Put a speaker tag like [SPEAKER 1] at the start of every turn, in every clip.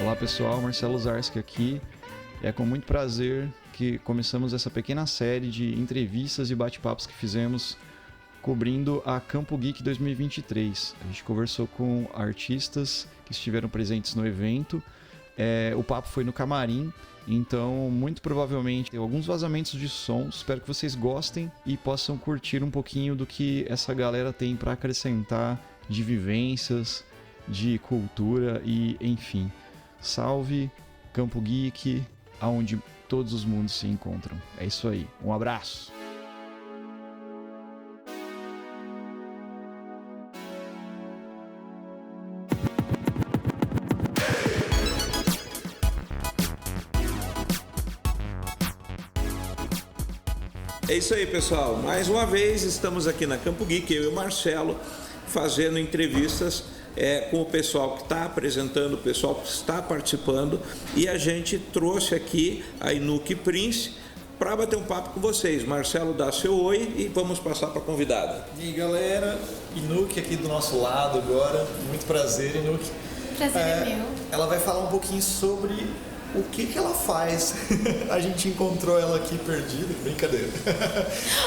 [SPEAKER 1] Olá pessoal, Marcelo Zarski aqui. É com muito prazer que começamos essa pequena série de entrevistas e bate-papos que fizemos cobrindo a Campo Geek 2023. A gente conversou com artistas que estiveram presentes no evento. O papo foi no camarim, então muito provavelmente tem alguns vazamentos de som. Espero que vocês gostem e possam curtir um pouquinho do que essa galera tem para acrescentar de vivências, de cultura e enfim. Salve Campo Geek, aonde todos os mundos se encontram. É isso aí, um abraço!
[SPEAKER 2] É isso aí, pessoal. Mais uma vez estamos aqui na Campo Geek, eu e o Marcelo, fazendo entrevistas com o pessoal que está apresentando, o pessoal que está participando, e a gente trouxe aqui a Inuk Prince para bater um papo com vocês. Marcelo, dá seu oi e vamos passar para a convidada.
[SPEAKER 3] E aí, galera, Inuk aqui do nosso lado agora. Muito prazer, Inuk.
[SPEAKER 4] Prazer é meu.
[SPEAKER 3] Ela vai falar um pouquinho sobre o que ela faz. A gente encontrou ela aqui perdida, brincadeira.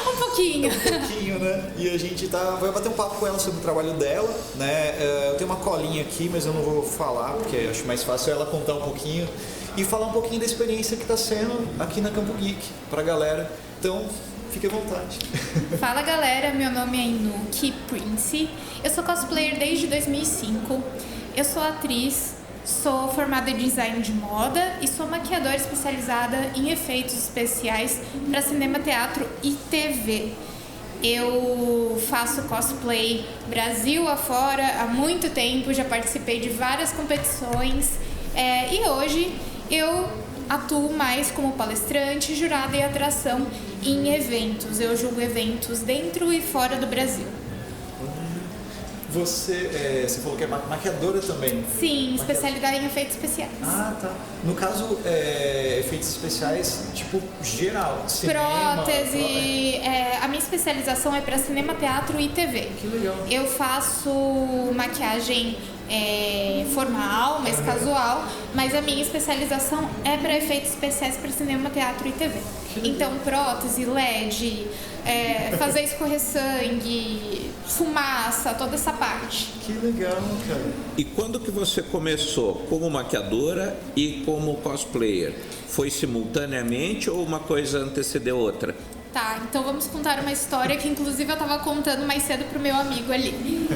[SPEAKER 4] Um pouquinho.
[SPEAKER 3] Um pouquinho, né? E a gente vai bater um papo com ela sobre o trabalho dela, né? Eu tenho uma colinha aqui, mas eu não vou falar, porque acho mais fácil ela contar um pouquinho e falar um pouquinho da experiência que está sendo aqui na Campo Geek pra galera. Então, fique à vontade.
[SPEAKER 4] Fala, galera, meu nome é Inuk Prince. Eu sou cosplayer desde 2005. Eu sou atriz. Sou formada em design de moda e sou maquiadora especializada em efeitos especiais para cinema, teatro e TV. Eu faço cosplay Brasil afora há muito tempo, já participei de várias competições e hoje eu atuo mais como palestrante, jurada e atração em eventos. Eu julgo eventos dentro e fora do Brasil.
[SPEAKER 3] Você falou que é maquiadora também?
[SPEAKER 4] Sim, especialidade em efeitos especiais.
[SPEAKER 3] Ah, tá. No caso, efeitos especiais, tipo, geral, cinema...
[SPEAKER 4] Prótese, a minha especialização é para cinema, teatro e TV.
[SPEAKER 3] Que legal.
[SPEAKER 4] Eu faço maquiagem formal, mais casual, mas a minha especialização é para efeitos especiais para cinema, teatro e TV. Então, prótese, LED, fazer escorrer sangue, fumaça, toda essa parte.
[SPEAKER 3] Que legal, cara.
[SPEAKER 2] E quando que você começou como maquiadora e como cosplayer? Foi simultaneamente ou uma coisa antecedeu outra?
[SPEAKER 4] Tá, então vamos contar uma história que inclusive eu tava contando mais cedo pro meu amigo ali.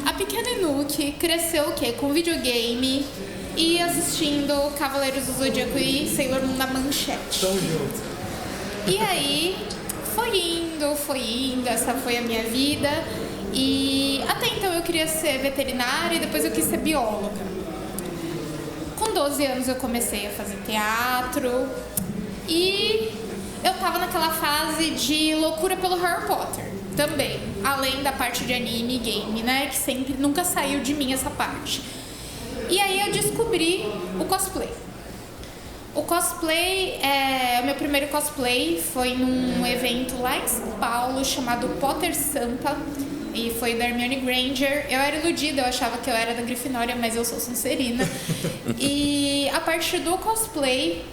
[SPEAKER 4] A pequena Inuk cresceu o quê? Com videogame e assistindo Cavaleiros do Zodíaco e Sailor Moon na Manchete.
[SPEAKER 3] Tamo junto.
[SPEAKER 4] E aí foi indo, essa foi a minha vida. E até então eu queria ser veterinária e depois eu quis ser bióloga. Com 12 anos eu comecei a fazer teatro e eu tava naquela fase de loucura pelo Harry Potter também, além da parte de anime e game, né, que nunca saiu de mim essa parte. E aí eu descobri o cosplay. O cosplay, o meu primeiro cosplay foi num evento lá em São Paulo chamado Potter Sampa e foi da Hermione Granger. Eu era iludida, eu achava que eu era da Grifinória, mas eu sou Sonserina. E a partir do cosplay,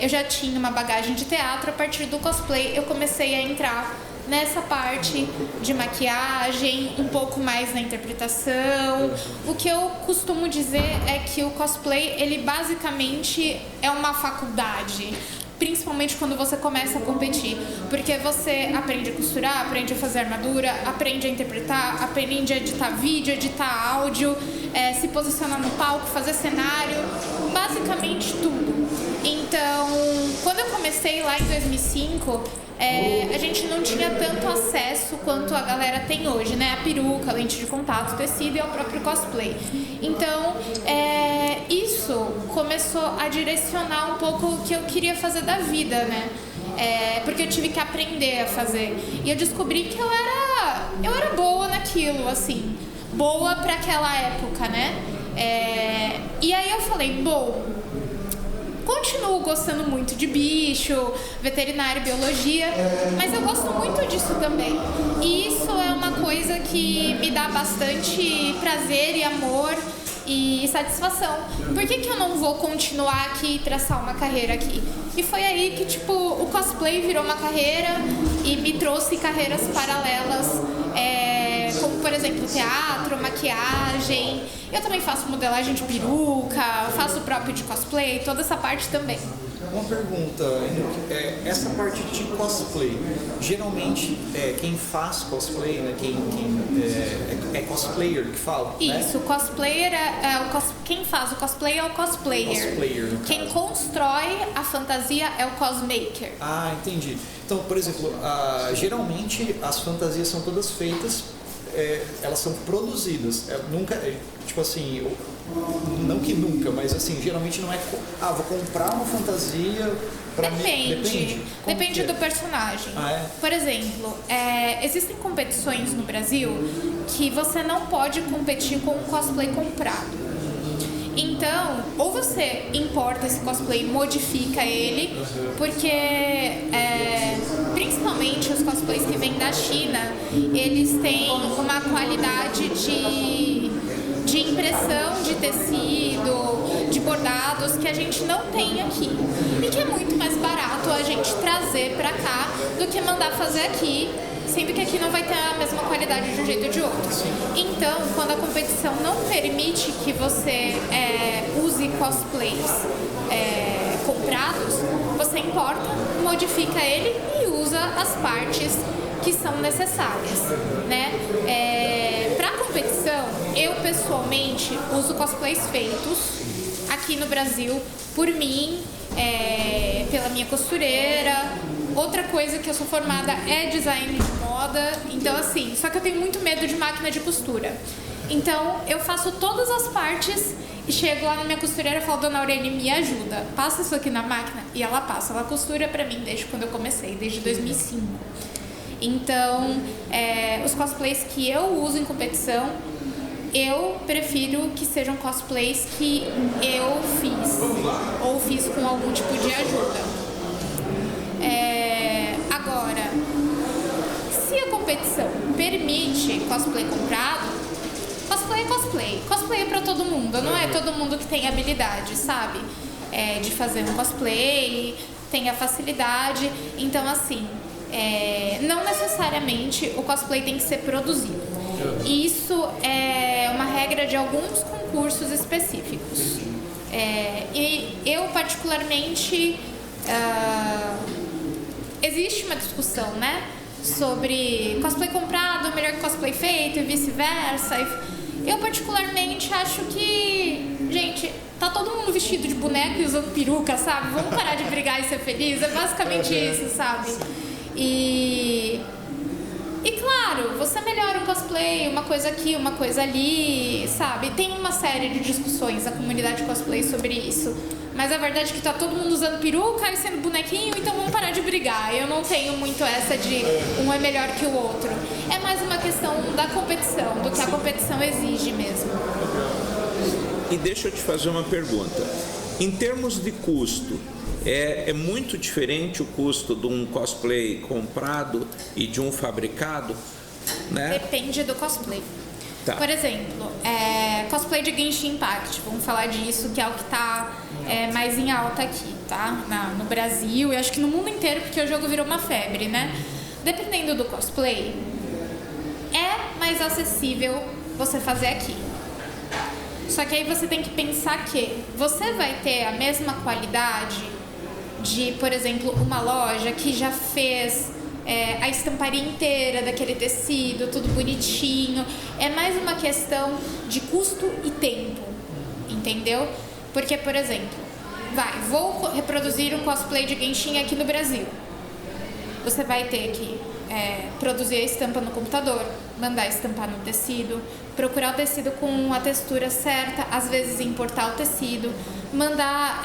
[SPEAKER 4] eu já tinha uma bagagem de teatro. A partir do cosplay eu comecei a entrar nessa parte de maquiagem, um pouco mais na interpretação. O que eu costumo dizer é que o cosplay, ele basicamente é uma faculdade, principalmente quando você começa a competir, porque você aprende a costurar, aprende a fazer armadura, aprende a interpretar, aprende a editar vídeo, editar áudio, se posicionar no palco, fazer cenário, basicamente tudo. Então, quando eu comecei lá em 2005, a gente não tinha tanto acesso quanto a galera tem hoje, né? A peruca, a lente de contato, tecido e o próprio cosplay. Então, isso começou a direcionar um pouco o que eu queria fazer da vida, né? Porque eu tive que aprender a fazer. E eu descobri que eu era boa naquilo, assim. Boa pra aquela época, né? E aí eu falei, bom, continuo gostando muito de bicho, veterinário, biologia, mas eu gosto muito disso também. E isso é uma coisa que me dá bastante prazer e amor e satisfação. Por que eu não vou continuar aqui e traçar uma carreira aqui? E foi aí que, tipo, o cosplay virou uma carreira e me trouxe carreiras paralelas, como, por exemplo, teatro, maquiagem. Eu também faço modelagem de peruca, faço o próprio de cosplay, toda essa parte também.
[SPEAKER 3] Uma pergunta, essa parte de cosplay, geralmente quem faz cosplay, né, quem é cosplayer que fala?
[SPEAKER 4] Isso,
[SPEAKER 3] né?
[SPEAKER 4] Cosplayer quem faz o cosplay é o cosplayer.
[SPEAKER 3] Cosplayer, no
[SPEAKER 4] Quem
[SPEAKER 3] caso.
[SPEAKER 4] constrói a fantasia é o cosmaker.
[SPEAKER 3] Ah, entendi. Então, por exemplo, geralmente as fantasias são todas feitas, elas são produzidas. Nunca, tipo assim, não que nunca, mas assim, geralmente não é, vou comprar uma fantasia pra mim.
[SPEAKER 4] Depende do personagem. Por exemplo, existem competições no Brasil que você não pode competir com um cosplay comprado. Então, ou você importa esse cosplay e modifica ele, porque principalmente os cosplays que vêm da China, eles têm uma qualidade de impressão de tecido, de bordados que a gente não tem aqui. E que é muito mais barato a gente trazer pra cá do que mandar fazer aqui, sendo que aqui não vai ter a mesma qualidade de um jeito ou de outro. Então, quando a competição não permite que você use cosplays comprados, você importa, modifica ele e usa as partes que são necessárias, né? Para competição, eu pessoalmente uso cosplays feitos aqui no Brasil por mim, pela minha costureira. Outra coisa que eu sou formada é design de moda, então assim, só que eu tenho muito medo de máquina de costura. Então eu faço todas as partes e chego lá na minha costureira e falo: Dona Aurelia, me ajuda, passa isso aqui na máquina. E ela passa, ela costura pra mim desde quando eu comecei, desde 2005. Então, os cosplays que eu uso em competição, eu prefiro que sejam cosplays que eu fiz, ou fiz com algum tipo de ajuda. Agora, se a competição permite cosplay comprado, cosplay é cosplay. Cosplay é pra todo mundo, não é todo mundo que tem habilidade, sabe? De fazer um cosplay, tem a facilidade. Então, assim, não necessariamente o cosplay tem que ser produzido. Isso é uma regra de alguns concursos específicos. E eu, particularmente, existe uma discussão, né, sobre cosplay comprado, melhor que cosplay feito e vice-versa. Eu, particularmente, acho que, gente, tá todo mundo vestido de boneco e usando peruca, sabe? Vamos parar de brigar e ser feliz. É basicamente isso, sabe? E claro, você melhora um cosplay, uma coisa aqui, uma coisa ali, sabe? Tem uma série de discussões da comunidade cosplay sobre isso. Mas a verdade é que tá todo mundo usando peruca e sendo bonequinho, então vamos parar de brigar. Eu não tenho muito essa de um é melhor que o outro. É mais uma questão da competição, do que a competição exige mesmo.
[SPEAKER 2] E deixa eu te fazer uma pergunta. Em termos de custo, é muito diferente o custo de um cosplay comprado e de um fabricado, né?
[SPEAKER 4] Depende do cosplay.
[SPEAKER 2] Tá.
[SPEAKER 4] Por exemplo, cosplay de Genshin Impact, vamos falar disso, que é o que está mais em alta aqui, tá? No Brasil e acho que no mundo inteiro, porque o jogo virou uma febre, né? Dependendo do cosplay, é mais acessível você fazer aqui. Só que aí você tem que pensar que você vai ter a mesma qualidade de, por exemplo, uma loja que já fez a estamparia inteira daquele tecido, tudo bonitinho. É mais uma questão de custo e tempo, entendeu? Porque, por exemplo, vou reproduzir um cosplay de Genshin aqui no Brasil. Você vai ter que produzir a estampa no computador, mandar estampar no tecido, procurar o tecido com a textura certa, às vezes importar o tecido, mandar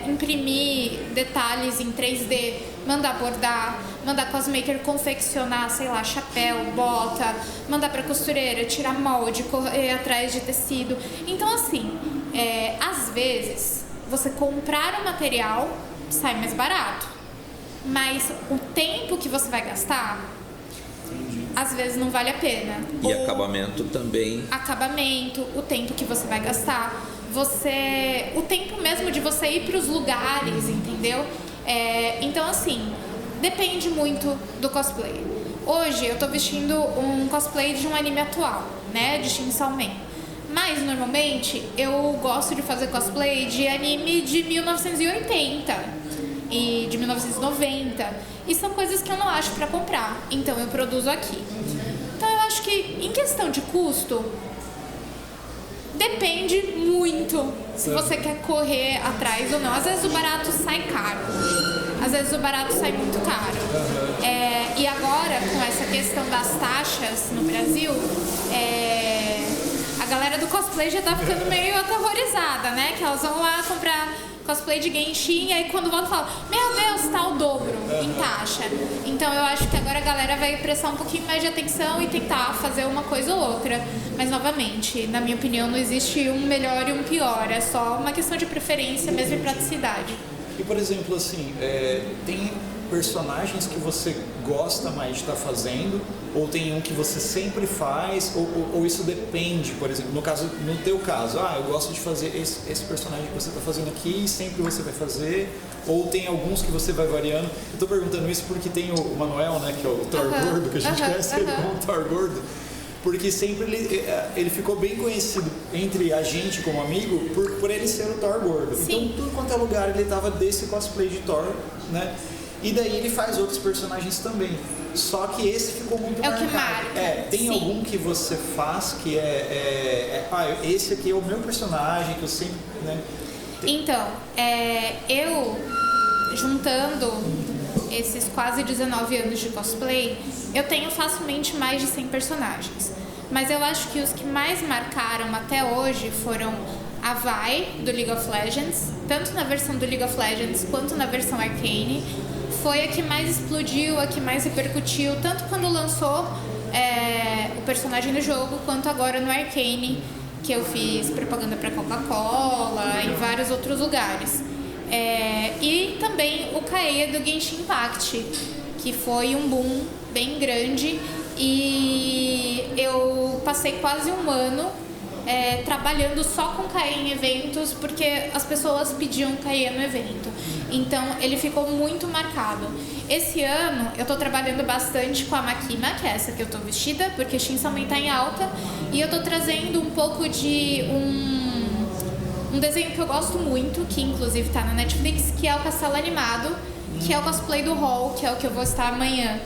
[SPEAKER 4] imprimir detalhes em 3D, mandar bordar, mandar cosmaker confeccionar, sei lá, chapéu, bota, mandar pra costureira, tirar molde, correr atrás de tecido. Então, assim, às vezes, você comprar o material sai mais barato, mas o tempo que você vai gastar às vezes não vale a pena.
[SPEAKER 2] E acabamento também.
[SPEAKER 4] Acabamento, o tempo que você vai gastar, o tempo mesmo de você ir para os lugares, entendeu? Então, assim, depende muito do cosplay. Hoje eu tô vestindo um cosplay de um anime atual, né, de Chainsaw Man. Mas, normalmente, eu gosto de fazer cosplay de anime de 1980 e de 1990. E são coisas que eu não acho pra comprar, então eu produzo aqui. Então, eu acho que, em questão de custo, depende muito se você quer correr atrás ou não. Às vezes o barato sai caro, às vezes o barato sai muito caro. E agora, com essa questão das taxas no Brasil, a galera do cosplay já tá ficando meio aterrorizada, né? Que elas vão lá comprar cosplay de Genshin e aí quando voltam falam, meu Deus, tá o dobro em taxa. Então eu acho que agora a galera vai prestar um pouquinho mais de atenção e tentar fazer uma coisa ou outra. Mas novamente, na minha opinião, não existe um melhor e um pior. É só uma questão de preferência mesmo e praticidade.
[SPEAKER 3] E por exemplo, assim, tem personagens que você gosta mais de estar fazendo, ou tem um que você sempre faz, ou isso depende, por exemplo, no teu caso, eu gosto de fazer esse personagem que você está fazendo aqui e sempre você vai fazer, ou tem alguns que você vai variando. Eu estou perguntando isso porque tem o Manuel, né, que é o Thor gordo, que a gente conhece ele como Thor gordo, porque sempre ele ficou bem conhecido entre a gente como amigo por ele ser o Thor gordo.
[SPEAKER 4] Sim.
[SPEAKER 3] Então, tudo quanto é lugar ele estava desse cosplay de Thor, né? E daí ele faz outros personagens também. Só que esse ficou muito marcado.
[SPEAKER 4] É o que marca.
[SPEAKER 3] Tem
[SPEAKER 4] Sim.
[SPEAKER 3] algum que você faz que esse aqui é o meu personagem, que eu sempre, né?
[SPEAKER 4] Então, eu, juntando esses quase 19 anos de cosplay, eu tenho facilmente mais de 100 personagens. Mas eu acho que os que mais marcaram até hoje foram a Vi, do League of Legends, tanto na versão do League of Legends quanto na versão Arcane. Foi a que mais explodiu, a que mais repercutiu, tanto quando lançou o personagem no jogo, quanto agora no Arcane, que eu fiz propaganda para Coca-Cola, em vários outros lugares. E também o Kaeya do Genshin Impact, que foi um boom bem grande, e eu passei quase um ano trabalhando só com Kaeya em eventos, porque as pessoas pediam Kaeya no evento. Então ele ficou muito marcado. Esse ano eu tô trabalhando bastante com a Makima, que é essa que eu tô vestida, porque Chainsaw Man tá em alta, e eu tô trazendo um pouco de um desenho que eu gosto muito, que inclusive tá na Netflix, que é o Castelo Animado, que é o cosplay do Hall, que é o que eu vou estar amanhã.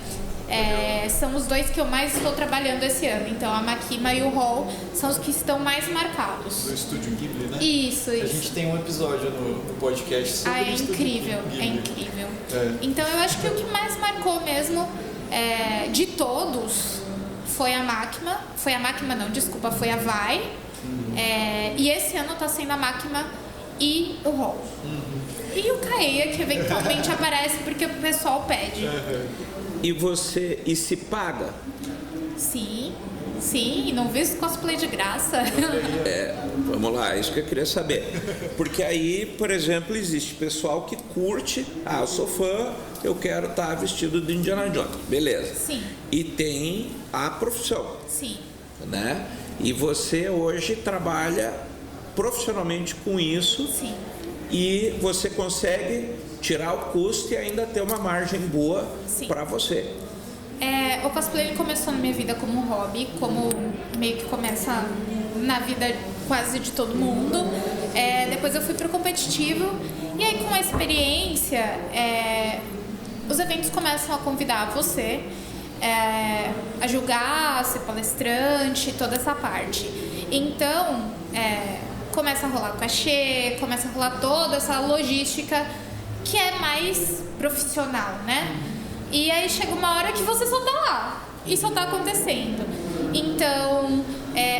[SPEAKER 4] São os dois que eu mais estou trabalhando esse ano. Então a Makima e o Hall são os que estão mais marcados.
[SPEAKER 3] Do Estúdio Ghibli, né?
[SPEAKER 4] Isso.
[SPEAKER 3] A gente tem um episódio no podcast sobre o Estúdio
[SPEAKER 4] incrível,
[SPEAKER 3] Ghibli.
[SPEAKER 4] é incrível. Então eu acho que o que mais marcou mesmo de todos foi a Makima. Foi a Vi. E esse ano tá sendo a Makima e o Hall. E o Kaeya, que eventualmente aparece porque o pessoal pede.
[SPEAKER 2] E se paga?
[SPEAKER 4] Sim, e não vi cosplay de graça.
[SPEAKER 2] Vamos lá, isso que eu queria saber. Porque aí, por exemplo, existe pessoal que curte, eu sou fã, eu quero estar vestido de Indiana Jones, beleza.
[SPEAKER 4] Sim.
[SPEAKER 2] E tem a profissão.
[SPEAKER 4] Sim.
[SPEAKER 2] Né? E você hoje trabalha profissionalmente com isso.
[SPEAKER 4] Sim.
[SPEAKER 2] E você consegue tirar o custo e ainda ter uma margem boa para você.
[SPEAKER 4] O cosplay ele começou na minha vida como hobby, como meio que começa na vida quase de todo mundo. Depois eu fui pro competitivo e aí com a experiência os eventos começam a convidar você a julgar, a ser palestrante, toda essa parte. Então começa a rolar cachê, começa a rolar toda essa logística que é mais profissional, né? E aí chega uma hora que você só tá lá e só tá acontecendo. Então,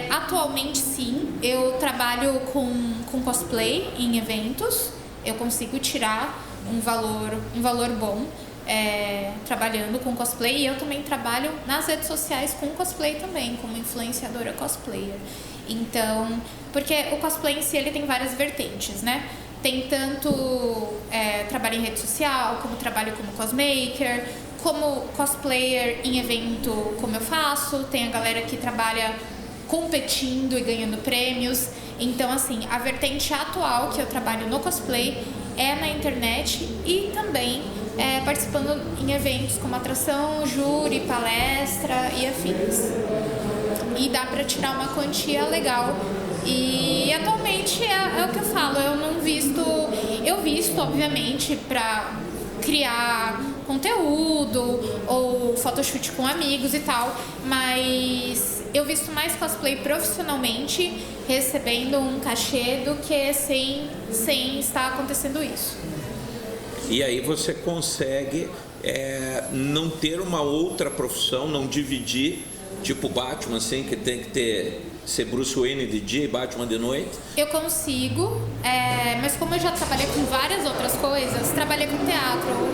[SPEAKER 4] atualmente sim, eu trabalho com cosplay em eventos, eu consigo tirar um valor bom trabalhando com cosplay, e eu também trabalho nas redes sociais com cosplay também, como influenciadora cosplayer. Então, porque o cosplay em si ele tem várias vertentes, né? Tem tanto trabalho em rede social, como trabalho como cosmaker, como cosplayer em evento, como eu faço, tem a galera que trabalha competindo e ganhando prêmios. Então, assim, a vertente atual que eu trabalho no cosplay é na internet e também participando em eventos como atração, júri, palestra e afins. E dá pra tirar uma quantia legal. E atualmente é o que eu falo, eu visto obviamente pra criar conteúdo ou photoshoot com amigos e tal, mas eu visto mais cosplay profissionalmente, recebendo um cachê do que sem estar acontecendo isso.
[SPEAKER 2] E aí você consegue não ter uma outra profissão, não dividir, tipo Batman, assim, que tem que ser Bruce Wayne de dia e Batman de noite?
[SPEAKER 4] Eu consigo, mas como eu já trabalhei com várias outras coisas, trabalhei com teatro,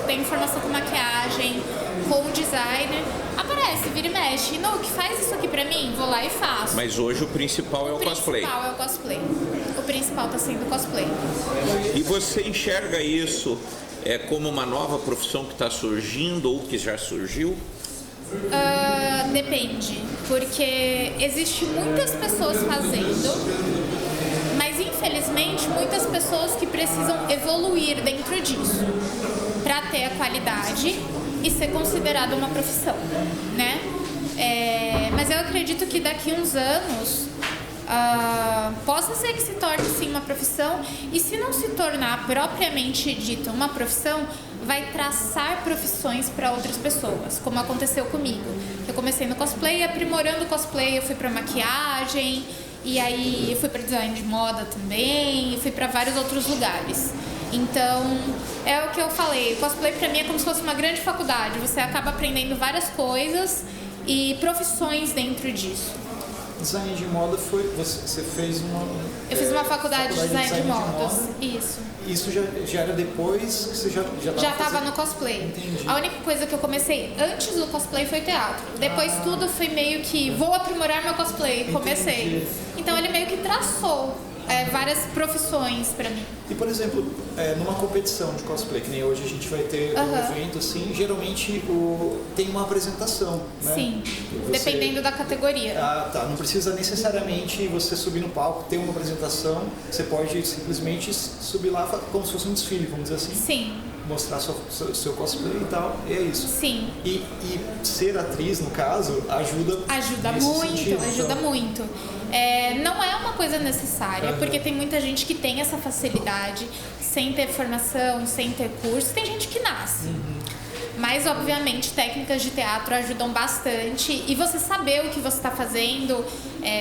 [SPEAKER 4] tenho formação com maquiagem, com designer, aparece, vira e mexe, que faz isso aqui pra mim, vou lá e faço.
[SPEAKER 2] Mas hoje o principal é o cosplay.
[SPEAKER 4] O principal é o cosplay. O principal tá sendo o cosplay.
[SPEAKER 2] E você enxerga isso como uma nova profissão que está surgindo ou que já surgiu?
[SPEAKER 4] Depende, porque existe muitas pessoas fazendo, mas infelizmente muitas pessoas que precisam evoluir dentro disso para ter a qualidade e ser considerada uma profissão, né? Mas eu acredito que daqui uns anos possa ser que se torne sim uma profissão, e se não se tornar propriamente dito uma profissão, vai traçar profissões para outras pessoas, como aconteceu comigo. Eu comecei no cosplay, aprimorando o cosplay, eu fui para maquiagem, e aí eu fui para design de moda também, e fui para vários outros lugares. Então, é o que eu falei, o cosplay para mim é como se fosse uma grande faculdade, você acaba aprendendo várias coisas e profissões dentro disso.
[SPEAKER 3] Design de moda você fez uma...
[SPEAKER 4] Eu fiz uma faculdade de design de modas, isso.
[SPEAKER 3] Isso já era depois que você já
[SPEAKER 4] estava no cosplay.
[SPEAKER 3] Entendi.
[SPEAKER 4] A única coisa que eu comecei antes do cosplay foi teatro. Depois tudo foi meio que vou aprimorar meu cosplay. Comecei.
[SPEAKER 3] Entendi.
[SPEAKER 4] Então ele meio que traçou várias profissões pra mim.
[SPEAKER 3] E, por exemplo, numa competição de cosplay, que nem hoje a gente vai ter um evento assim, geralmente tem uma apresentação, né?
[SPEAKER 4] Sim, dependendo da categoria.
[SPEAKER 3] Tá. Não precisa necessariamente você subir no palco, ter uma apresentação. Você pode simplesmente subir lá como se fosse um desfile, vamos dizer assim.
[SPEAKER 4] Sim.
[SPEAKER 3] Mostrar seu cosplay e tal, e é isso.
[SPEAKER 4] Sim.
[SPEAKER 3] E ser atriz, no caso, ajuda
[SPEAKER 4] muito,
[SPEAKER 3] sentido,
[SPEAKER 4] ajuda muito. Não é uma coisa necessária, porque tem muita gente que tem essa facilidade sem ter formação, sem ter curso. Tem gente que nasce. Mas, obviamente, técnicas de teatro ajudam bastante. E você saber o que você está fazendo,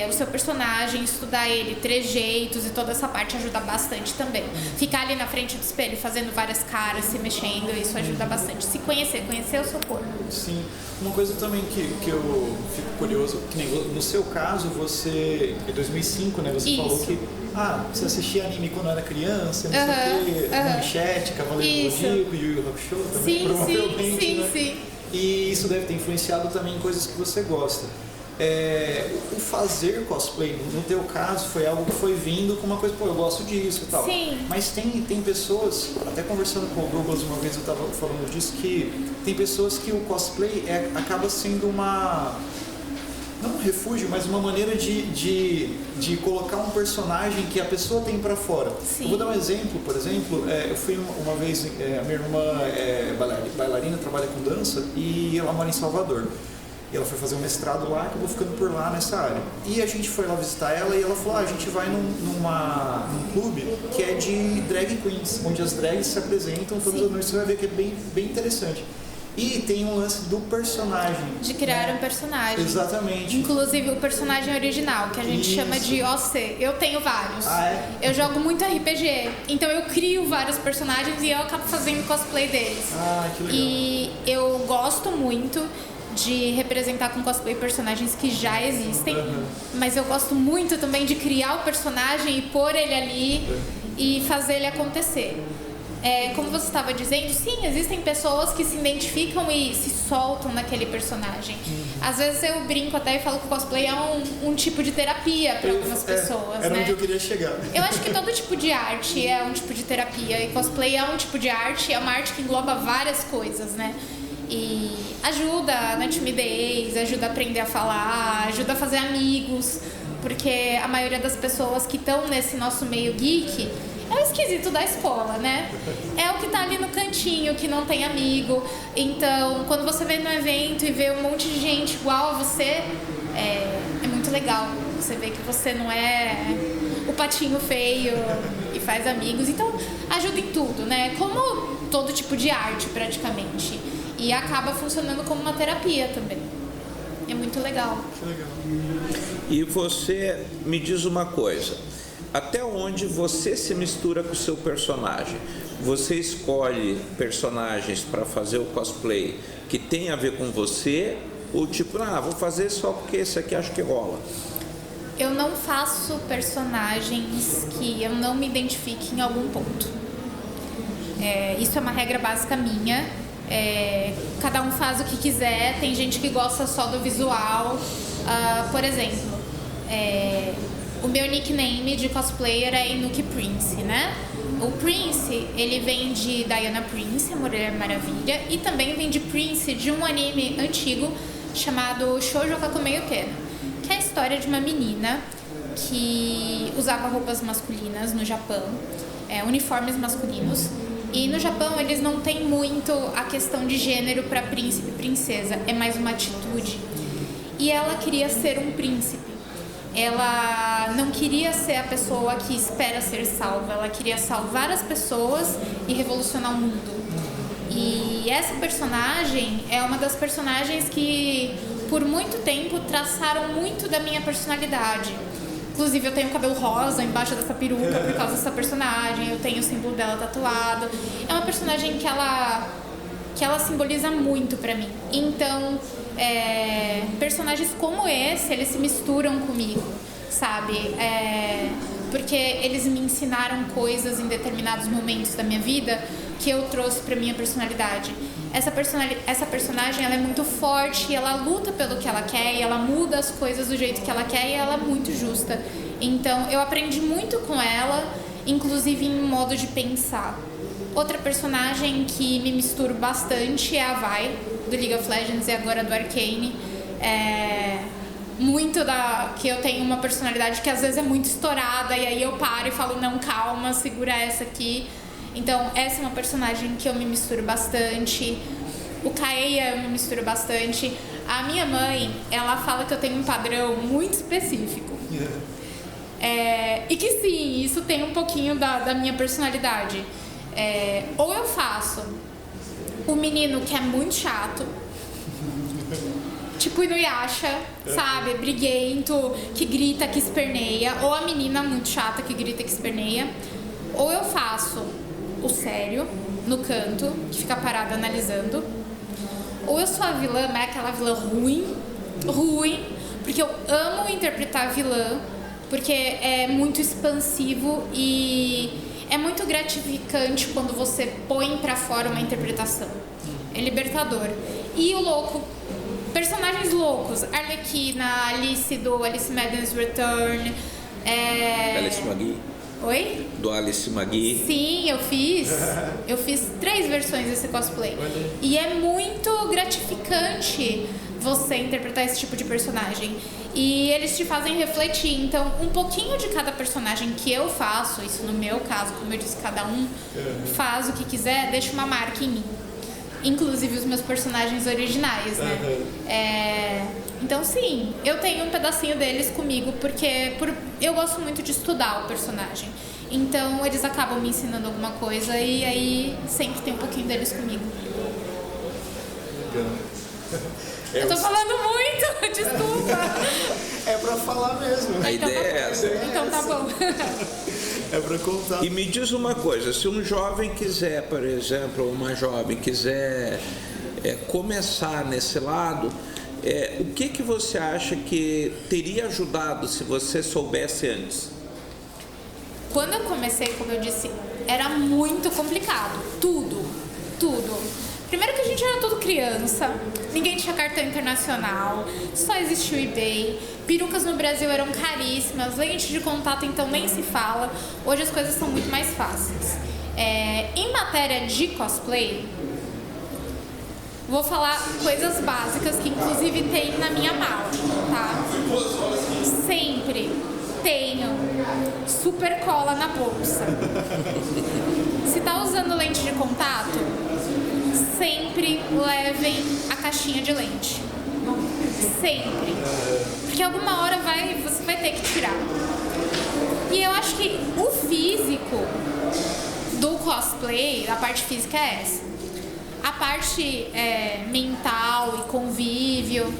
[SPEAKER 4] o seu personagem, estudar ele, trejeitos e toda essa parte ajuda bastante também. Ficar ali na frente do espelho fazendo várias caras, se mexendo, isso ajuda bastante. Se conhecer o seu corpo.
[SPEAKER 3] Sim. Uma coisa também que eu fico curioso, que nem no seu caso, você, em 2005, né, você falou que você assistia anime quando era criança, não sei o quê, Manchete, Cavaleiro do Zodíaco, Yu Yu Hakusho também, provavelmente, né?
[SPEAKER 4] Sim.
[SPEAKER 3] E isso deve ter influenciado também em coisas que você gosta. O fazer cosplay, no teu caso, foi algo que foi vindo com uma coisa, eu gosto disso e tal.
[SPEAKER 4] Sim.
[SPEAKER 3] Mas tem pessoas, até conversando com o Douglas uma vez eu estava falando disso, que tem pessoas que o cosplay acaba sendo não um refúgio, mas uma maneira de colocar um personagem que a pessoa tem pra fora.
[SPEAKER 4] Sim.
[SPEAKER 3] Eu vou dar um exemplo, por exemplo, eu fui uma vez, a minha irmã é bailarina, trabalha com dança e ela mora em Salvador. E ela foi fazer um mestrado lá, acabou ficando por lá nessa área. E a gente foi lá visitar ela e ela falou, a gente vai num clube que é de drag queens, onde as drags se apresentam todas as noites, você vai ver que é bem interessante. E tem um lance do personagem.
[SPEAKER 4] De criar um personagem.
[SPEAKER 3] Exatamente.
[SPEAKER 4] Inclusive o personagem original, que a gente chama de OC. Eu tenho vários. Eu jogo muito RPG, então eu crio vários personagens e eu acabo fazendo cosplay deles.
[SPEAKER 3] Que legal.
[SPEAKER 4] E eu gosto muito de representar com cosplay personagens que já existem, mas eu gosto muito também de criar o personagem e pôr ele ali e fazer ele acontecer. Como você estava dizendo, sim, existem pessoas que se identificam e se soltam naquele personagem. Às vezes eu brinco até e falo que o cosplay é um tipo de terapia para algumas pessoas,
[SPEAKER 3] era
[SPEAKER 4] né?
[SPEAKER 3] onde eu queria chegar.
[SPEAKER 4] Eu acho que todo tipo de arte é um tipo de terapia, e cosplay é um tipo de arte, é uma arte que engloba várias coisas, né? E ajuda na timidez, ajuda a aprender a falar, ajuda a fazer amigos, porque a maioria das pessoas que estão nesse nosso meio geek é o esquisito da escola, né? É o que tá ali no cantinho, que não tem amigo. Então, quando você vem no evento e vê um monte de gente igual a você, é muito legal. Você vê que você não é o patinho feio e faz amigos. Então, ajuda em tudo, né? Como todo tipo de arte, praticamente. E acaba funcionando como uma terapia também. É muito legal.
[SPEAKER 2] E você me diz uma coisa, até onde você se mistura com o seu personagem? Você escolhe personagens para fazer o cosplay que tem a ver com você? Ou tipo, vou fazer só porque esse aqui acho que rola?
[SPEAKER 4] Eu não faço personagens que eu não me identifique em algum ponto. Isso é uma regra básica minha. Cada um faz o que quiser, tem gente que gosta só do visual. Por exemplo, o meu nickname de cosplayer é Inuki Prince, né? O Prince, ele vem de Diana Prince, a Mulher Maravilha, e também vem de Prince de um anime antigo chamado Shoujo Kakumei Ken, que é a história de uma menina que usava roupas masculinas no Japão, uniformes masculinos. E no Japão eles não têm muito a questão de gênero para príncipe e princesa, é mais uma atitude. E ela queria ser um príncipe. Ela não queria ser a pessoa que espera ser salva, ela queria salvar as pessoas e revolucionar o mundo. E essa personagem é uma das personagens que por muito tempo traçaram muito da minha personalidade. Inclusive eu tenho cabelo rosa embaixo dessa peruca por causa dessa personagem, eu tenho o símbolo dela tatuado. É uma personagem que ela simboliza muito pra mim. Então, personagens como esse, eles se misturam comigo, sabe? Porque eles me ensinaram coisas em determinados momentos da minha vida que eu trouxe pra minha personalidade. Essa personagem, ela é muito forte, ela luta pelo que ela quer, e ela muda as coisas do jeito que ela quer, e ela é muito justa. Então, eu aprendi muito com ela, inclusive em modo de pensar. Outra personagem que me misturo bastante é a Vi, do League of Legends e agora do Arcane. Que eu tenho uma personalidade que às vezes é muito estourada, e aí eu paro e falo, não, calma, segura essa aqui. Então, essa é uma personagem que eu me misturo bastante. O Kaeya eu me misturo bastante. A minha mãe, ela fala que eu tenho um padrão muito específico. E que sim, isso tem um pouquinho da minha personalidade. Ou eu faço o menino que é muito chato, tipo Inuyasha, sabe? Briguento, que grita, que esperneia. Ou a menina muito chata, que grita, que esperneia. Ou eu faço o sério, no canto, que fica parado analisando. Ou eu sou a vilã, mas é aquela vilã ruim, porque eu amo interpretar a vilã, porque é muito expansivo e é muito gratificante quando você põe pra fora uma interpretação. É libertador. E o louco, personagens loucos, Arlequina, Alice do Alice Madness Return,
[SPEAKER 2] Alice Magui.
[SPEAKER 4] Oi?
[SPEAKER 2] Do Alice Magui.
[SPEAKER 4] Sim, eu fiz 3 versões desse cosplay. E é muito gratificante você interpretar esse tipo de personagem. E eles te fazem refletir. Então, um pouquinho de cada personagem que eu faço, isso no meu caso, como eu disse, cada um faz o que quiser, deixa uma marca em mim. Inclusive os meus personagens originais, né? Então, sim, eu tenho um pedacinho deles comigo, porque eu gosto muito de estudar o personagem. Então, eles acabam me ensinando alguma coisa e aí sempre tem um pouquinho deles comigo. Eu tô falando muito, desculpa.
[SPEAKER 3] É pra falar mesmo.
[SPEAKER 2] A ideia é essa.
[SPEAKER 4] Então tá bom.
[SPEAKER 3] É pra contar.
[SPEAKER 2] E me diz uma coisa, se um jovem quiser, por exemplo, ou uma jovem quiser começar nesse lado, o que você acha que teria ajudado se você soubesse antes?
[SPEAKER 4] Quando eu comecei, como eu disse, era muito complicado. Tudo. Primeiro que a gente era tudo criança, ninguém tinha cartão internacional, só existia o eBay, perucas no Brasil eram caríssimas, lente de contato então nem se fala, hoje as coisas são muito mais fáceis. Em matéria de cosplay, Vou falar coisas básicas que inclusive tem na minha mala, tá? Sempre tenho super cola na bolsa. Se tá usando lente de contato, sempre levem a caixinha de lente. Sempre. Porque alguma hora você vai ter que tirar. E eu acho que o físico do cosplay, a parte física é essa. A parte mental e convívio,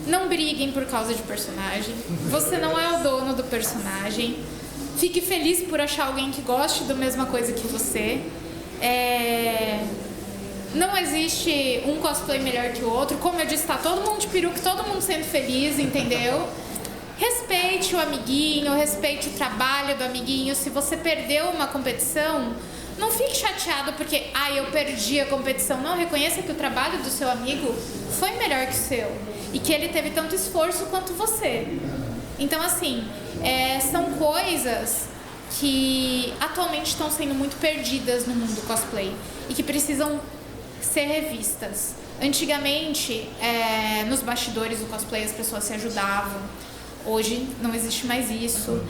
[SPEAKER 4] não briguem por causa de personagem. Você não é o dono do personagem. Fique feliz por achar alguém que goste da mesma coisa que você. Não existe um cosplay melhor que o outro. Como eu disse, tá todo mundo de peruca, todo mundo sendo feliz, entendeu? Respeite o amiguinho, respeite o trabalho do amiguinho. Se você perdeu uma competição, não fique chateado porque eu perdi a competição. Não, reconheça que o trabalho do seu amigo foi melhor que o seu e que ele teve tanto esforço quanto você. Então, assim, são coisas que atualmente estão sendo muito perdidas no mundo do cosplay e que precisam ser revistas. Antigamente, nos bastidores do cosplay, as pessoas se ajudavam. Hoje não existe mais isso.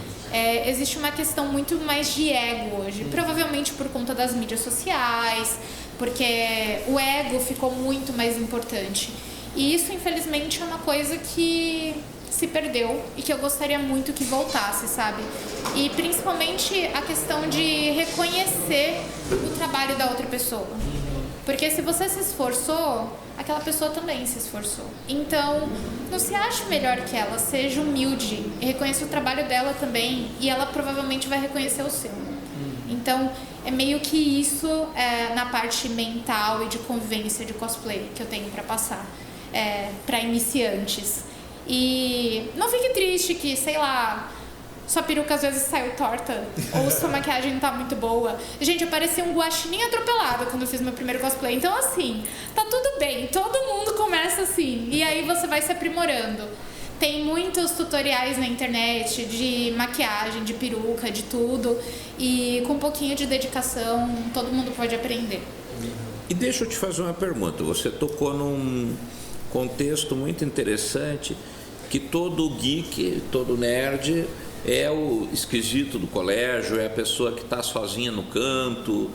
[SPEAKER 4] Existe uma questão muito mais de ego hoje, provavelmente por conta das mídias sociais, porque o ego ficou muito mais importante. E isso, infelizmente, é uma coisa que se perdeu e que eu gostaria muito que voltasse, sabe? E principalmente a questão de reconhecer o trabalho da outra pessoa. Porque se você se esforçou, aquela pessoa também se esforçou. Então, não se ache melhor que ela, seja humilde e reconheça o trabalho dela também, e ela provavelmente vai reconhecer o seu. Então, é meio que isso na parte mental e de convivência de cosplay que eu tenho pra passar pra iniciantes. E não fique triste que, sei lá, sua peruca às vezes saiu torta ou sua maquiagem não tá muito boa. Gente, eu parecia um guaxinim atropelado quando eu fiz meu primeiro cosplay. Então, assim, tá tudo bem. Todo mundo começa assim. E aí você vai se aprimorando. Tem muitos tutoriais na internet de maquiagem, de peruca, de tudo. E com um pouquinho de dedicação, todo mundo pode aprender.
[SPEAKER 2] E deixa eu te fazer uma pergunta. Você tocou num contexto muito interessante que todo geek, todo nerd é o esquisito do colégio, é a pessoa que está sozinha no canto,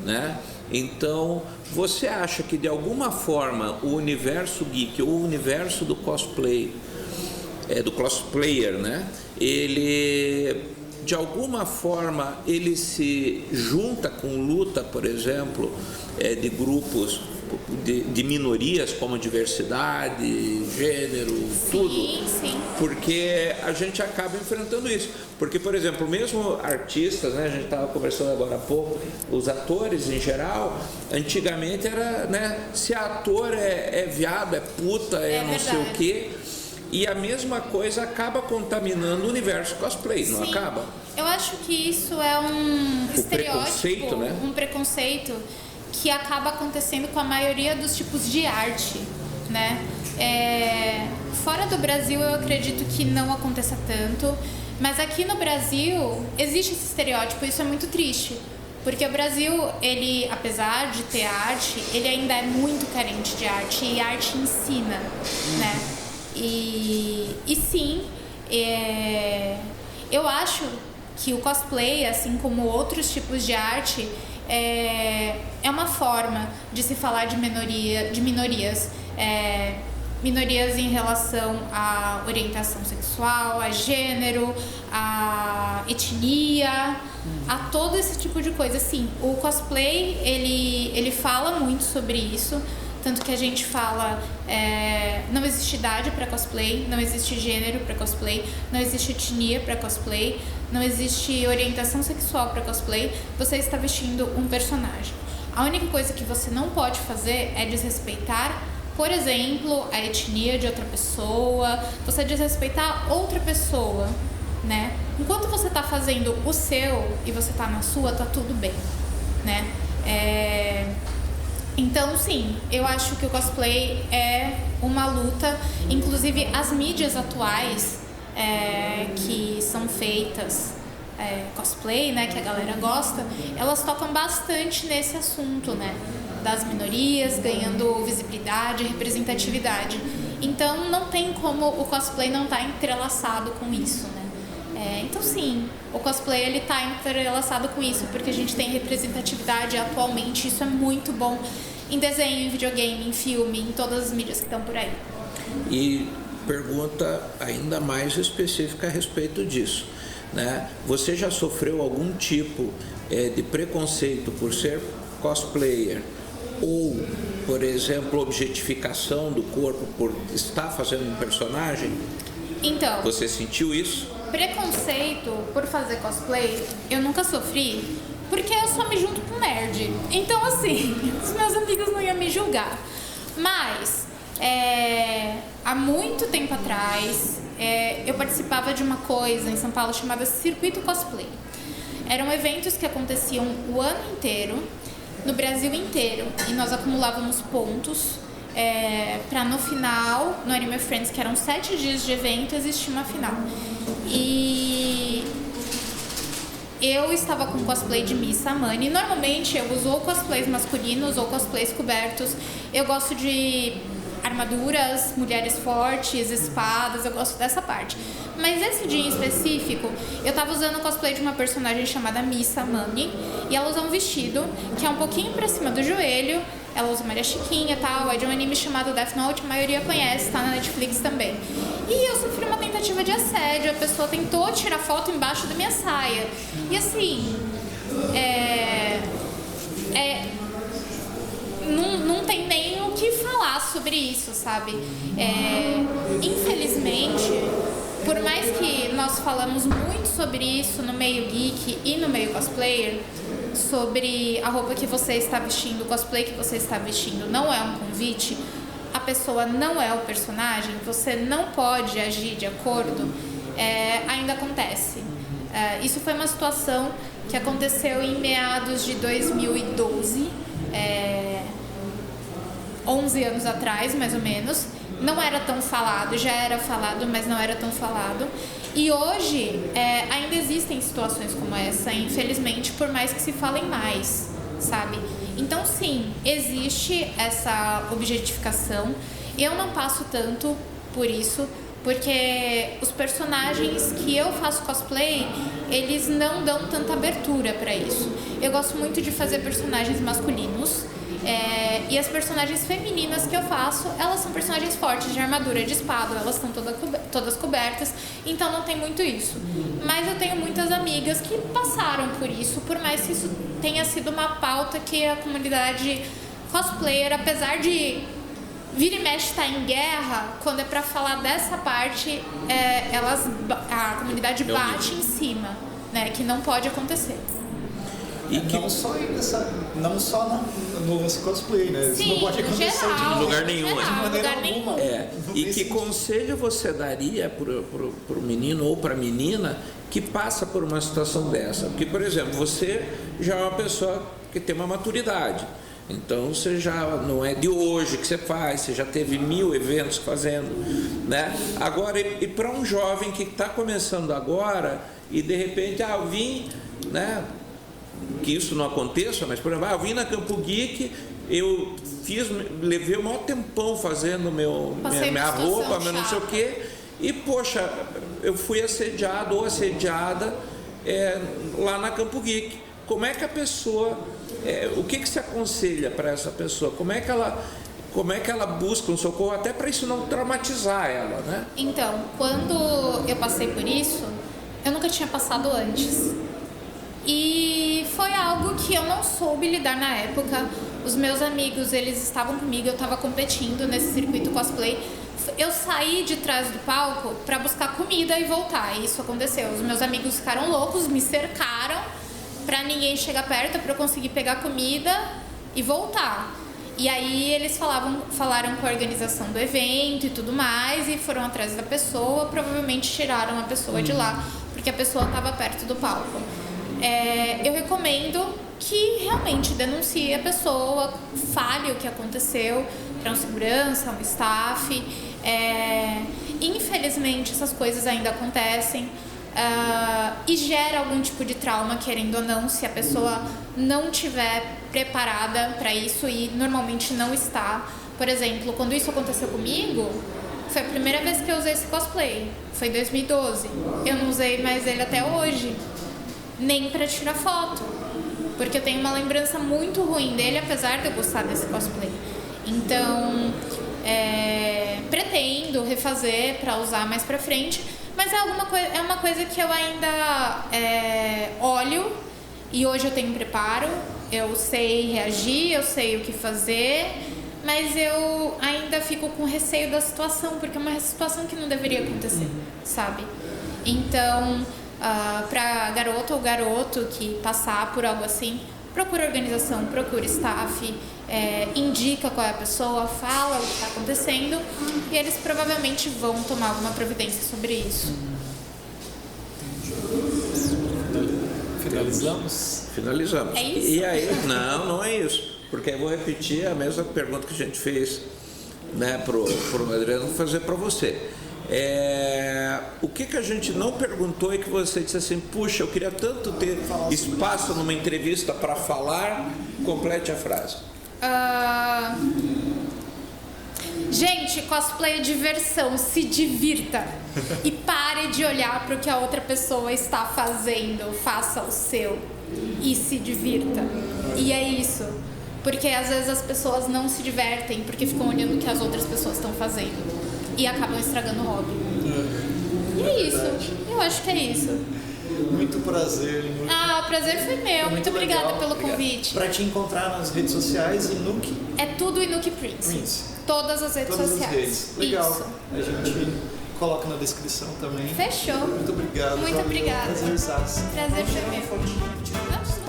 [SPEAKER 2] né? Então, você acha que de alguma forma o universo geek ou o universo do cosplay, do cosplayer, né? Ele, de alguma forma, ele se junta com luta, por exemplo, de grupos de minorias como diversidade, gênero, tudo.
[SPEAKER 4] Sim.
[SPEAKER 2] Porque a gente acaba enfrentando isso. Porque, por exemplo, mesmo artistas, né, a gente estava conversando agora há pouco, os atores em geral, antigamente era, né, se ator é viado, é puta, não
[SPEAKER 4] verdade.
[SPEAKER 2] sei o quê. E a mesma coisa acaba contaminando o universo cosplay, não acaba?
[SPEAKER 4] Eu acho que isso é um estereótipo,
[SPEAKER 2] preconceito, né?
[SPEAKER 4] Um preconceito que acaba acontecendo com a maioria dos tipos de arte, né? Fora do Brasil eu acredito que não aconteça tanto, mas aqui no Brasil existe esse estereótipo, isso é muito triste, porque o Brasil, ele, apesar de ter arte, ele ainda é muito carente de arte, e arte ensina, né? E sim, eu acho que o cosplay, assim como outros tipos de arte, é uma forma de se falar de minorias. Minorias em relação à orientação sexual, a gênero, a etnia, a todo esse tipo de coisa. Assim, o cosplay, ele fala muito sobre isso, tanto que a gente fala, não existe idade para cosplay, não existe gênero para cosplay, não existe etnia para cosplay, não existe orientação sexual para cosplay, você está vestindo um personagem. A única coisa que você não pode fazer é desrespeitar, por exemplo, a etnia de outra pessoa, você desrespeitar outra pessoa, né? Enquanto você está fazendo o seu e você está na sua, tá tudo bem, né? Então, sim, eu acho que o cosplay é uma luta. Inclusive, as mídias atuais que são feitas cosplay, né, que a galera gosta, elas tocam bastante nesse assunto, né? das minorias, ganhando visibilidade, representatividade. Então não tem como o cosplay não estar entrelaçado com isso, né? Então sim, o cosplay ele está entrelaçado com isso, porque a gente tem representatividade atualmente, isso é muito bom em desenho, em videogame, em filme, em todas as mídias que estão por aí.
[SPEAKER 2] E pergunta ainda mais específica a respeito disso, né? Você já sofreu algum tipo de preconceito por ser cosplayer ou, por exemplo, objetificação do corpo por estar fazendo um personagem?
[SPEAKER 4] Então,
[SPEAKER 2] você sentiu isso?
[SPEAKER 4] Preconceito por fazer cosplay eu nunca sofri, porque eu só me junto com nerd. Então assim, os meus amigos não iam me julgar. Mas há muito tempo atrás eu participava de uma coisa em São Paulo chamada Circuito Cosplay. Eram eventos que aconteciam o ano inteiro, no Brasil inteiro, e nós acumulávamos pontos para no final, no Anime Friends, que eram 7 dias de evento, existir uma final. E eu estava com cosplay de Missa Amani. Normalmente eu uso ou cosplays masculinos ou cosplays cobertos. Eu gosto de armaduras, mulheres fortes, espadas, eu gosto dessa parte. Mas esse dia em específico, eu tava usando o cosplay de uma personagem chamada Missa Amani, e ela usa um vestido que é um pouquinho pra cima do joelho, ela usa Maria Chiquinha e tal, é de um anime chamado Death Note, a maioria conhece, tá na Netflix também. E eu sofri uma tentativa de assédio, a pessoa tentou tirar foto embaixo da minha saia. E assim, não tem nem o que falar sobre isso, sabe? Infelizmente, por mais que nós falamos muito sobre isso no meio geek e no meio cosplayer, sobre a roupa que você está vestindo, o cosplay que você está vestindo não é um convite, a pessoa não é o personagem, você não pode agir de acordo, ainda acontece. Isso foi uma situação que aconteceu em meados de 2012, 11 anos atrás, mais ou menos. Não era tão falado, já era falado, mas não era tão falado. E hoje ainda existem situações como essa, infelizmente, por mais que se falem mais, sabe? Então, sim, existe essa objetificação. Eu não passo tanto por isso, porque os personagens que eu faço cosplay, eles não dão tanta abertura pra isso. Eu gosto muito de fazer personagens masculinos, e as personagens femininas que eu faço, elas são personagens fortes, de armadura, de espada, elas estão todas cobertas, então não tem muito isso. Mas eu tenho muitas amigas que passaram por isso, por mais que isso tenha sido uma pauta que a comunidade cosplayer, apesar de vira e mexe estar em guerra, quando é pra falar dessa parte, a comunidade bate em cima, né, que não pode acontecer.
[SPEAKER 3] E que não só no cosplay, né?
[SPEAKER 4] Sim,
[SPEAKER 3] isso não pode acontecer
[SPEAKER 2] em lugar nenhum.
[SPEAKER 3] de maneira alguma.
[SPEAKER 2] E que conselho você daria pro menino ou pra menina que passa por uma situação dessa? Porque, por exemplo, você já é uma pessoa que tem uma maturidade. Então você já não é de hoje que você faz, você já teve 1000 eventos fazendo, né? Agora, e para um jovem que está começando agora e de repente, eu vim, né? Que isso não aconteça, mas por exemplo, eu vim na Campo Geek, eu levei o maior tempão fazendo minha roupa, meu não sei o quê, e poxa, eu fui assediado ou assediada lá na Campo Geek. Como é que a pessoa, o que se aconselha para essa pessoa? Como é que ela busca um socorro, até para isso não traumatizar ela, né?
[SPEAKER 4] Então, quando eu passei por isso, eu nunca tinha passado antes. E foi algo que eu não soube lidar na época. Os meus amigos, eles estavam comigo, eu estava competindo nesse circuito cosplay. Eu saí de trás do palco para buscar comida e voltar, e isso aconteceu. Os meus amigos ficaram loucos, me cercaram para ninguém chegar perto, para eu conseguir pegar comida e voltar. E aí eles falaram com a organização do evento e tudo mais, e foram atrás da pessoa, provavelmente tiraram a pessoa de lá, porque a pessoa estava perto do palco. Eu recomendo que realmente denuncie a pessoa, fale o que aconteceu para um segurança, um staff. Infelizmente essas coisas ainda acontecem, e gera algum tipo de trauma, querendo ou não, se a pessoa não tiver preparada para isso e normalmente não está. Por exemplo, quando isso aconteceu comigo, foi a primeira vez que eu usei esse cosplay. Foi em 2012. Eu não usei mais ele até hoje, nem para tirar foto, porque eu tenho uma lembrança muito ruim dele, apesar de eu gostar desse cosplay. Então, pretendo refazer para usar mais pra frente, mas é uma coisa que eu ainda olho, e hoje eu tenho preparo, eu sei reagir, eu sei o que fazer, mas eu ainda fico com receio da situação, porque é uma situação que não deveria acontecer, sabe? Então, para garota ou garoto que passar por algo assim, procura organização, procura staff, indica qual é a pessoa, fala o que está acontecendo, e eles provavelmente vão tomar alguma providência sobre isso.
[SPEAKER 2] Finalizamos.
[SPEAKER 4] É isso?
[SPEAKER 2] E aí, não é isso. Porque eu vou repetir a mesma pergunta que a gente fez, né, pro Adriano, vou fazer para você. O que a gente não perguntou e que você disse assim, puxa, eu queria tanto ter espaço numa entrevista para falar, complete a frase.
[SPEAKER 4] Gente, cosplay é diversão, se divirta e pare de olhar para o que a outra pessoa está fazendo, faça o seu e se divirta. E é isso, porque às vezes as pessoas não se divertem porque ficam olhando o que as outras pessoas estão fazendo e acabam estragando o hobby. E é isso, eu acho que é isso.
[SPEAKER 3] Muito prazer.
[SPEAKER 4] O prazer foi meu. Muito obrigada pelo convite.
[SPEAKER 3] Para te encontrar nas redes sociais, Inuke.
[SPEAKER 4] É tudo Inuke Prince. Todas as redes
[SPEAKER 3] Todas
[SPEAKER 4] sociais.
[SPEAKER 3] As redes. Legal.
[SPEAKER 4] Isso.
[SPEAKER 3] A gente coloca na descrição também.
[SPEAKER 4] Fechou.
[SPEAKER 3] Muito obrigado.
[SPEAKER 4] Muito obrigada.
[SPEAKER 3] Prazer, Sassi.
[SPEAKER 4] Prazer foi meu. Não,